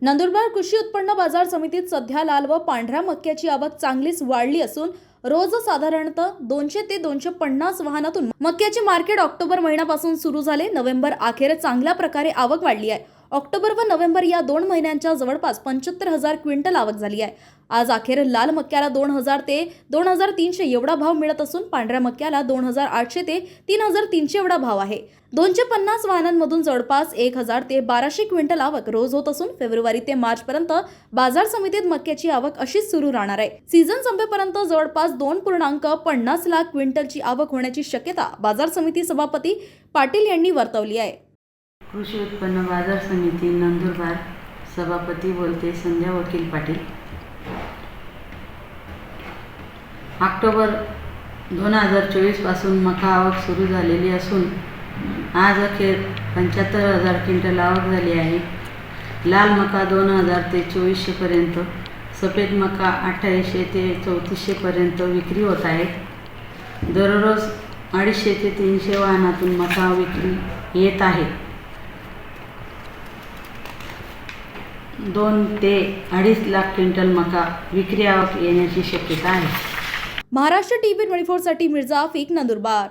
नंदुरबार कृषी उत्पन्न बाजार समितीत सध्या लाल व पांढऱ्या मक्याची आवक चांगलीच वाढली असून रोज साधारणतः 200 ते 250 वाहनातून मक्याचे मार्केट ऑक्टोबर महिन्यापासून सुरू झाले। नोव्हेंबर अखेर चांगल्या प्रकारे आवक वाढली आहे। ऑक्टोबर व नोव्हेंबर या 2 महिन्यांच्या जवळपास 75,000 क्विंटल आवक झाली आहे। आज अखेर लाल मक्याला 2,000 ते 2,300 एवढा भाव मिळत असून पांढऱ्या मक्याला 2,800 ते 3,300 एवढा भाव आहे। 250 वाहनांमधून जवळपास 1,000 ते 1,200 क्विंटल आवक रोज होत असून फेब्रुवारी ते मार्च पर्यंत बाजार समितीत मक्याची आवक अशीच सुरू राहणार आहे। सीझन संपेपर्यंत जवळपास 2.50 लाख क्विंटलची आवक होण्याची शक्यता बाजार समिती सभापती पाटील यांनी वर्तवली आहे। कृषी उत्पन्न बाजार समिती नंदुरबार सभापती बोलते संध्या वकील पाटील। ऑक्टोबर 2024 पासून मका आवक सुरू झालेली असून आज अखेर 75,000 क्विंटल आवक झाली आहे। लाल मका 2,000 ते 2,400 पर्यंत, सफेद मका 2,800 ते 3,400 पर्यंत विक्री होत आहे। दररोज 250 ते 300 वाहनातून मका विक्री येत आहे। 2 ते 2.5 लाख क्विंटल मका विक्री आवक येण्याची शक्यता आहे। महाराष्ट्र टीव्ही 24 साठी मिर्झा आफिक, नंदुरबार।